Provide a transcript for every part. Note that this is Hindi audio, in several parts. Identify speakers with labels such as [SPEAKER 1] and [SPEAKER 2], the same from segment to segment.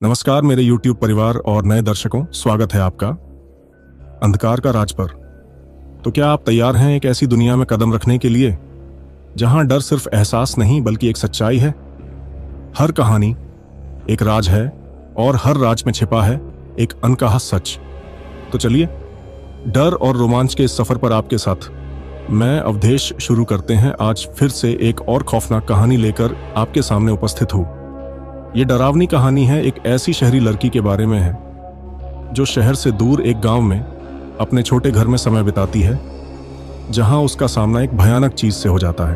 [SPEAKER 1] नमस्कार मेरे YouTube परिवार और नए दर्शकों, स्वागत है आपका अंधकार का राज पर। तो क्या आप तैयार हैं एक ऐसी दुनिया में कदम रखने के लिए जहां डर सिर्फ एहसास नहीं बल्कि एक सच्चाई है। हर कहानी एक राज है और हर राज में छिपा है एक अनकहा सच। तो चलिए डर और रोमांच के इस सफर पर आपके साथ मैं अवधेश शुरू करते हैं। आज फिर से एक और खौफनाक कहानी लेकर आपके सामने उपस्थित हूँ। ये डरावनी कहानी है एक ऐसी शहरी लड़की के बारे में है जो शहर से दूर एक गांव में अपने छोटे घर में समय बिताती है, जहां उसका सामना एक भयानक चीज से हो जाता है।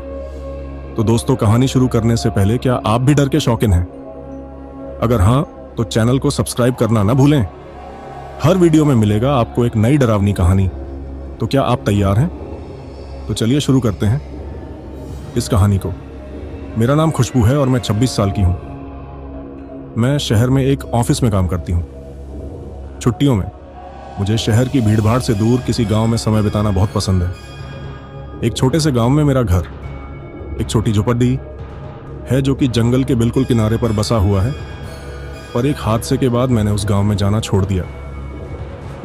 [SPEAKER 1] तो दोस्तों, कहानी शुरू करने से पहले क्या आप भी डर के शौकीन हैं? अगर हां तो चैनल को सब्सक्राइब करना ना भूलें। हर वीडियो में मिलेगा आपको एक नई डरावनी कहानी। तो क्या आप तैयार हैं? तो चलिए शुरू करते हैं इस कहानी को। मेरा नाम खुशबू है और मैं 26 साल की हूं। मैं शहर में एक ऑफिस में काम करती हूँ। छुट्टियों में मुझे शहर की भीड़भाड़ से दूर किसी गांव में समय बिताना बहुत पसंद है। एक छोटे से गांव में मेरा घर, एक छोटी झोपड़ी है जो कि जंगल के बिल्कुल किनारे पर बसा हुआ है। पर एक हादसे के बाद मैंने उस गांव में जाना छोड़ दिया।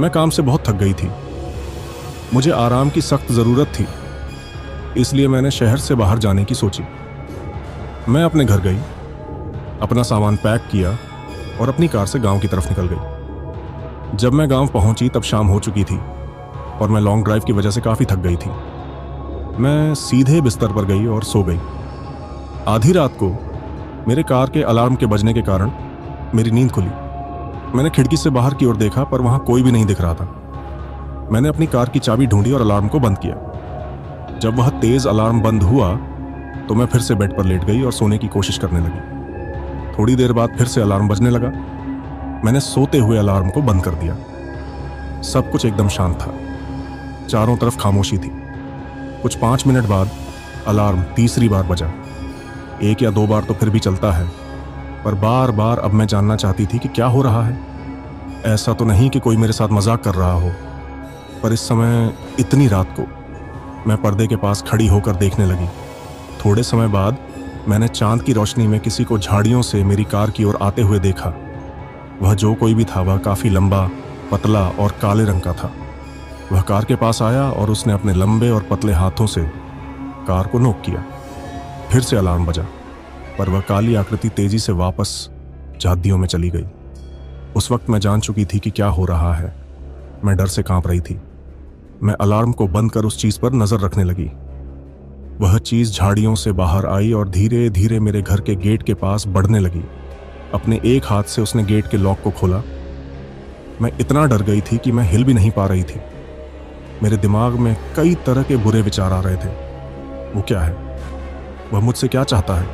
[SPEAKER 1] मैं काम से बहुत थक गई थी, मुझे आराम की सख्त ज़रूरत थी, इसलिए मैंने शहर से बाहर जाने की सोची। मैं अपने घर गई, अपना सामान पैक किया और अपनी कार से गांव की तरफ निकल गई। जब मैं गांव पहुंची तब शाम हो चुकी थी और मैं लॉन्ग ड्राइव की वजह से काफ़ी थक गई थी। मैं सीधे बिस्तर पर गई और सो गई। आधी रात को मेरे कार के अलार्म के बजने के कारण मेरी नींद खुली। मैंने खिड़की से बाहर की ओर देखा पर वहां कोई भी नहीं दिख रहा था। मैंने अपनी कार की चाबी ढूंढी और अलार्म को बंद किया। जब वह तेज अलार्म बंद हुआ तो मैं फिर से बेड पर लेट गई और सोने की कोशिश करने लगी। थोड़ी देर बाद फिर से अलार्म बजने लगा। मैंने सोते हुए अलार्म को बंद कर दिया। सब कुछ एकदम शांत था, चारों तरफ खामोशी थी। कुछ 5 मिनट बाद अलार्म तीसरी बार बजा। 1 या 2 बार तो फिर भी चलता है, पर बार बार अब मैं जानना चाहती थी कि क्या हो रहा है। ऐसा तो नहीं कि कोई मेरे साथ मजाक कर रहा हो, पर इस समय इतनी रात को मैं पर्दे के पास खड़ी होकर देखने लगी। थोड़े समय बाद मैंने चांद की रोशनी में किसी को झाड़ियों से मेरी कार की ओर आते हुए देखा। वह जो कोई भी था वह काफ़ी लंबा, पतला और काले रंग का था। वह कार के पास आया और उसने अपने लंबे और पतले हाथों से कार को नोक किया। फिर से अलार्म बजा, पर वह काली आकृति तेजी से वापस झादियों में चली गई। उस वक्त मैं जान चुकी थी कि क्या हो रहा है। मैं डर से कांप रही थी। मैं अलार्म को बंद कर उस चीज़ पर नज़र रखने लगी। वह चीज़ झाड़ियों से बाहर आई और धीरे धीरे मेरे घर के गेट के पास बढ़ने लगी। अपने एक हाथ से उसने गेट के लॉक को खोला। मैं इतना डर गई थी कि मैं हिल भी नहीं पा रही थी। मेरे दिमाग में कई तरह के बुरे विचार आ रहे थे। वो क्या है? वह मुझसे क्या चाहता है?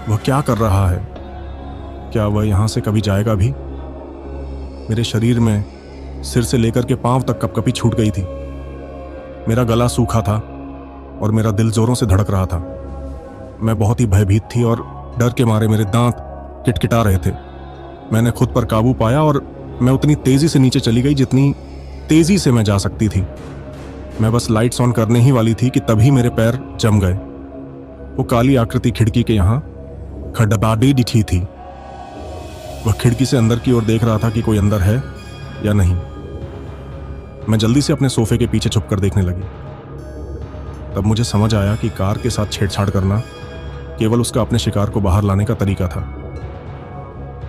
[SPEAKER 1] वह क्या कर रहा है? क्या वह यहाँ से कभी जाएगा भी? मेरे शरीर में सिर से लेकर के पांव तक कपकपी छूट गई थी। मेरा गला सूखा था और मेरा दिल जोरों से धड़क रहा था। मैं बहुत ही भयभीत थी और डर के मारे मेरे दांत किटकिटा रहे थे। मैंने खुद पर काबू पाया और मैं उतनी तेजी से नीचे चली गई जितनी तेजी से मैं जा सकती थी। मैं बस लाइट्स ऑन करने ही वाली थी कि तभी मेरे पैर जम गए। वो काली आकृति खिड़की के यहाँ खड़बड़ाहट दिखी थी। वह खिड़की से अंदर की ओर देख रहा था कि कोई अंदर है या नहीं। मैं जल्दी से अपने सोफे के पीछे छुपकर देखने लगी। तब मुझे समझ आया कि कार के साथ छेड़छाड़ करना केवल उसका अपने शिकार को बाहर लाने का तरीका था।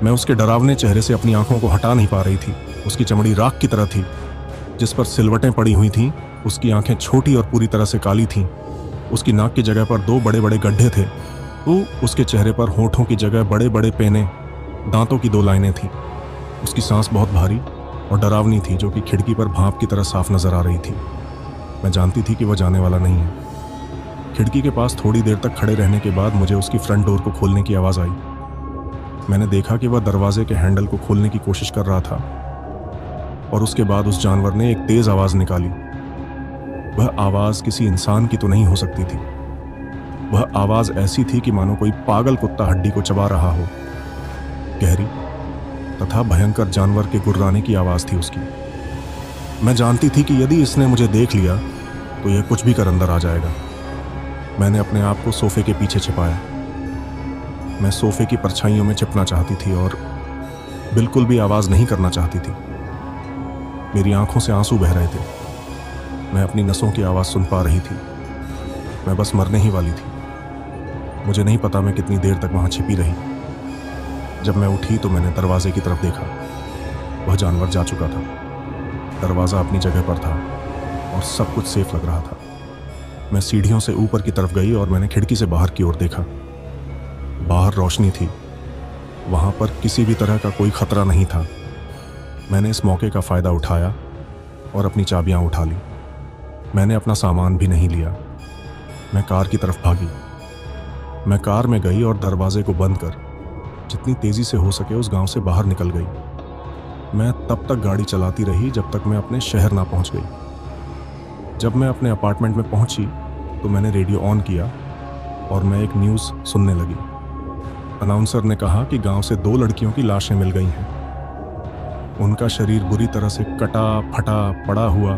[SPEAKER 1] मैं उसके डरावने चेहरे से अपनी आंखों को हटा नहीं पा रही थी। उसकी चमड़ी राख की तरह थी जिस पर सिलवटें पड़ी हुई थीं। उसकी आंखें छोटी और पूरी तरह से काली थीं। उसकी नाक की जगह पर 2 बड़े बड़े गड्ढे थे। उसके चेहरे पर होठों की जगह बड़े बड़े पेने, दांतों की 2 लाइनें थीं। उसकी सांस बहुत भारी और डरावनी थी जो कि खिड़की पर भाप की तरह साफ नजर आ रही थी। मैं जानती थी कि वह जाने वाला नहीं है। खिड़की के पास थोड़ी देर तक खड़े रहने के बाद मुझे उसकी फ्रंट डोर को खोलने की आवाज़ आई। मैंने देखा कि वह दरवाजे के हैंडल को खोलने की कोशिश कर रहा था और उसके बाद उस जानवर ने एक तेज़ आवाज़ निकाली। वह आवाज़ किसी इंसान की तो नहीं हो सकती थी। वह आवाज़ ऐसी थी कि मानो कोई पागल कुत्ता हड्डी को चबा रहा हो। गहरी तथा भयंकर जानवर के गुर्राने की आवाज़ थी उसकी। मैं जानती थी कि यदि इसने मुझे देख लिया तो यह कुछ भी कर अंदर आ जाएगा। मैंने अपने आप को सोफे के पीछे छिपाया। मैं सोफे की परछाइयों में छिपना चाहती थी और बिल्कुल भी आवाज नहीं करना चाहती थी। मेरी आंखों से आंसू बह रहे थे। मैं अपनी नसों की आवाज सुन पा रही थी। मैं बस मरने ही वाली थी। मुझे नहीं पता मैं कितनी देर तक वहां छिपी रही। जब मैं उठी तो मैंने दरवाजे की तरफ देखा। वह जानवर जा चुका था। दरवाजा अपनी जगह पर था और सब कुछ सेफ लग रहा था। मैं सीढ़ियों से ऊपर की तरफ गई और मैंने खिड़की से बाहर की ओर देखा। बाहर रोशनी थी। वहां पर किसी भी तरह का कोई खतरा नहीं था। मैंने इस मौके का फायदा उठाया और अपनी चाबियां उठा ली। मैंने अपना सामान भी नहीं लिया। मैं कार की तरफ भागी। मैं कार में गई और दरवाजे को बंद कर जितनी तेजी से हो सके उस गांव से बाहर निकल गई। मैं तब तक गाड़ी चलाती रही जब तक मैं अपने शहर ना पहुंच गई। जब मैं अपने अपार्टमेंट में पहुंची तो मैंने रेडियो ऑन किया और मैं एक न्यूज़ सुनने लगी। अनाउंसर ने कहा कि गांव से 2 लड़कियों की लाशें मिल गई हैं। उनका शरीर बुरी तरह से कटा फटा पड़ा हुआ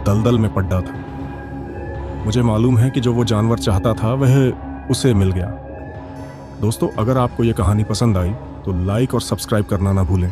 [SPEAKER 1] दलदल में पड्डा था। मुझे मालूम है कि जो वो जानवर चाहता था वह उसे मिल गया। दोस्तों, अगर आपको ये कहानी पसंद आई तो लाइक और सब्सक्राइब करना ना भूलें।